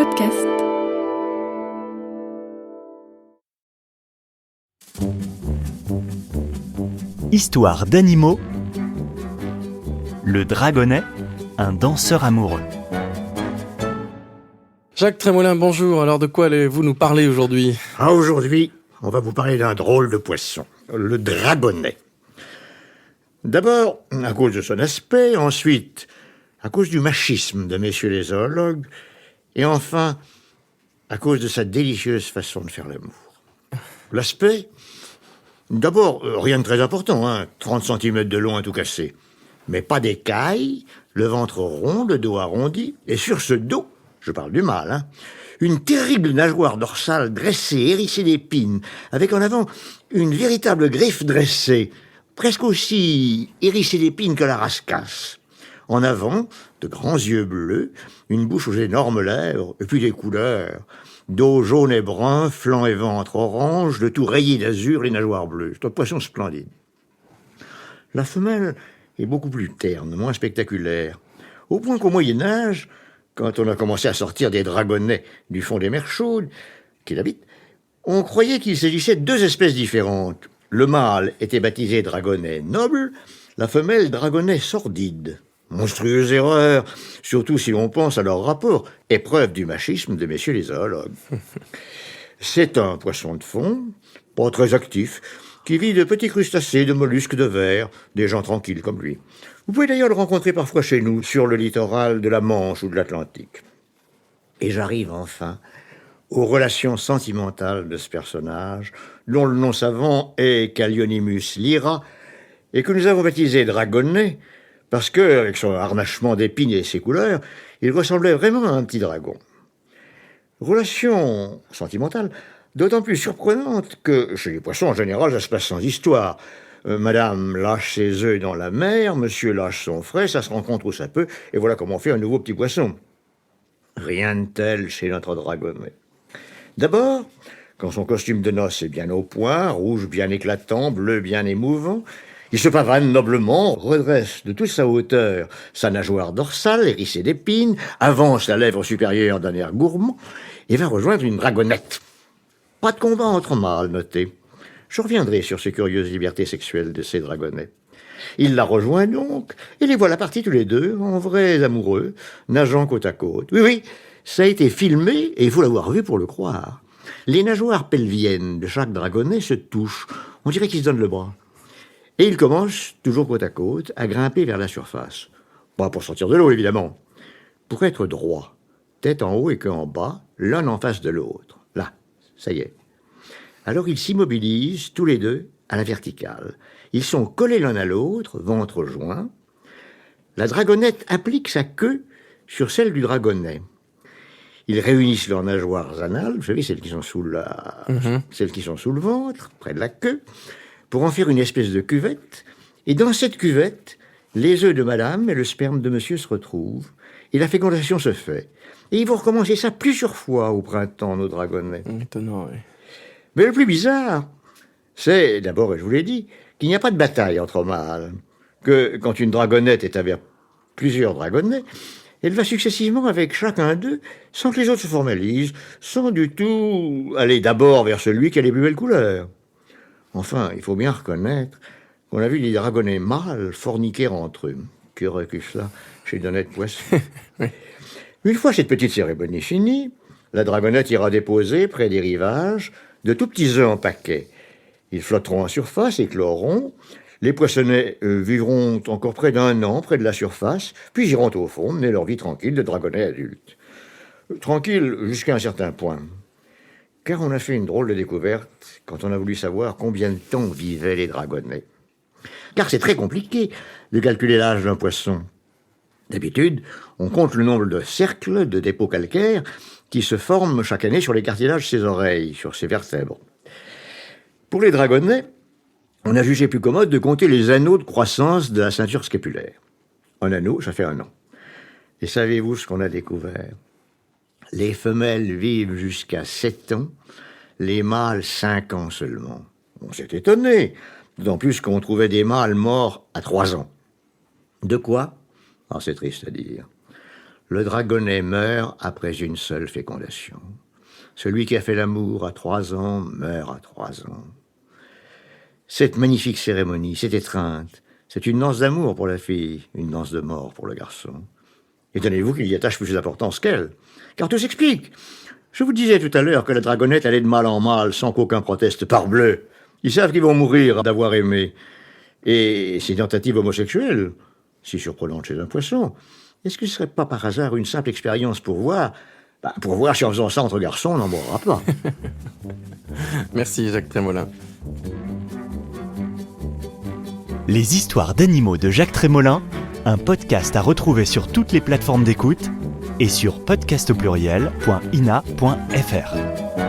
podcast. Histoire d'animaux. Le dragonnet, un danseur amoureux. Jacques Trémolin, bonjour. Alors de quoi allez-vous nous parler aujourd'hui ? Aujourd'hui, on va vous parler d'un drôle de poisson, le dragonnet. D'abord, à cause de son aspect, ensuite, à cause du machisme de messieurs les zoologues, et enfin, à cause de sa délicieuse façon de faire l'amour. L'aspect, d'abord, rien de très important, 30 cm de long à tout casser. Mais pas d'écailles, le ventre rond, le dos arrondi, et sur ce dos, je parle du mâle, une terrible nageoire dorsale dressée, hérissée d'épines, avec en avant une véritable griffe dressée, presque aussi hérissée d'épines que la rascasse. En avant, de grands yeux bleus, une bouche aux énormes lèvres, et puis des couleurs. Dos jaune et brun, flanc et ventre orange, le tout rayé d'azur, les nageoires bleues. C'est un poisson splendide. La femelle est beaucoup plus terne, moins spectaculaire. Au point qu'au Moyen-Âge, quand on a commencé à sortir des dragonnets du fond des mers chaudes, qu'il habite, on croyait qu'il s'agissait de deux espèces différentes. Le mâle était baptisé dragonnet noble, la femelle dragonnet sordide. Monstrueuse erreur, surtout si l'on pense à leur rapport, épreuve du machisme de messieurs les zoologues. C'est un poisson de fond, pas très actif, qui vit de petits crustacés, de mollusques de verre, des gens tranquilles comme lui. Vous pouvez d'ailleurs le rencontrer parfois chez nous, sur le littoral de la Manche ou de l'Atlantique. Et j'arrive enfin aux relations sentimentales de ce personnage, dont le nom savant est Callionymus lyra, et que nous avons baptisé dragonnet, parce que, avec son harnachement d'épines et ses couleurs, il ressemblait vraiment à un petit dragon. Relation sentimentale d'autant plus surprenante que, chez les poissons en général, ça se passe sans histoire. Madame lâche ses œufs dans la mer, monsieur lâche son frais, ça se rencontre où ça peut, et voilà comment on fait un nouveau petit poisson. Rien de tel chez notre dragonnet. D'abord, quand son costume de noces est bien au point, rouge bien éclatant, bleu bien émouvant, il se pavane noblement, redresse de toute sa hauteur sa nageoire dorsale hérissée d'épines, avance la lèvre supérieure d'un air gourmand et va rejoindre une dragonnette. Pas de combat entre mâles, notez. Je reviendrai sur ces curieuses libertés sexuelles de ces dragonnets. Il la rejoint donc, et les voilà partis tous les deux, en vrais amoureux, nageant côte à côte. Oui, ça a été filmé, et il faut l'avoir vu pour le croire. Les nageoires pelviennes de chaque dragonnet se touchent, on dirait qu'ils se donnent le bras. Et ils commencent, toujours côte à côte, à grimper vers la surface. Pas pour sortir de l'eau, évidemment. Pour être droit, tête en haut et queue en bas, l'un en face de l'autre. Là, ça y est. Alors ils s'immobilisent, tous les deux, à la verticale. Ils sont collés l'un à l'autre, ventre joint. La dragonnette applique sa queue sur celle du dragonnet. Ils réunissent leurs nageoires anales, vous savez, celles qui sont sous le ventre, près de la queue, pour en faire une espèce de cuvette. Et dans cette cuvette, les œufs de madame et le sperme de monsieur se retrouvent, et la fécondation se fait. Et ils vont recommencer ça plusieurs fois au printemps, nos dragonnets. Étonnant, oui. Mais le plus bizarre, c'est, d'abord, et je vous l'ai dit, qu'il n'y a pas de bataille entre mâles. Que quand une dragonnette est avec plusieurs dragonnets, elle va successivement avec chacun d'eux, sans que les autres se formalisent, sans du tout aller d'abord vers celui qui a les plus belles couleurs. Enfin, il faut bien reconnaître qu'on a vu des dragonnets mâles forniquer entre eux. Que recule cela chez d'honnêtes poissons. Oui. Une fois cette petite cérémonie finie, la dragonnette ira déposer près des rivages de tout petits œufs en paquets. Ils flotteront en surface, écloront. Les poissonnets vivront encore près d'1 an près de la surface, puis iront au fond, mener leur vie tranquille de dragonnets adultes. Tranquille jusqu'à un certain point. Car on a fait une drôle de découverte quand on a voulu savoir combien de temps vivaient les dragonnets. Car c'est très compliqué de calculer l'âge d'un poisson. D'habitude, on compte le nombre de cercles de dépôts calcaires qui se forment chaque année sur les cartilages de ses oreilles, sur ses vertèbres. Pour les dragonnets, on a jugé plus commode de compter les anneaux de croissance de la ceinture scapulaire. Un anneau, ça fait 1 an. Et savez-vous ce qu'on a découvert ? Les femelles vivent jusqu'à 7 ans, les mâles 5 ans seulement. On s'est étonné, d'autant plus qu'on trouvait des mâles morts à 3 ans. De quoi ? Ah, c'est triste à dire. le dragonnet meurt après une seule fécondation. Celui qui a fait l'amour à 3 ans meurt à 3 ans. Cette magnifique cérémonie, cette étreinte, c'est une danse d'amour pour la fille, une danse de mort pour le garçon. Étonnez-vous qu'il y attache plus d'importance qu'elle. Car tout s'explique. Je vous disais tout à l'heure que la dragonnette allait de mal en mal sans qu'aucun proteste. Parbleu! Ils savent qu'ils vont mourir d'avoir aimé. Et ces tentatives homosexuelles, si surprenantes chez un poisson, est-ce que ce serait pas par hasard une simple expérience pour voir si en faisant ça entre garçons, on n'en mourra pas. Merci Jacques Trémolin. Les histoires d'animaux de Jacques Trémolin, un podcast à retrouver sur toutes les plateformes d'écoute et sur podcastaupluriel.ina.fr.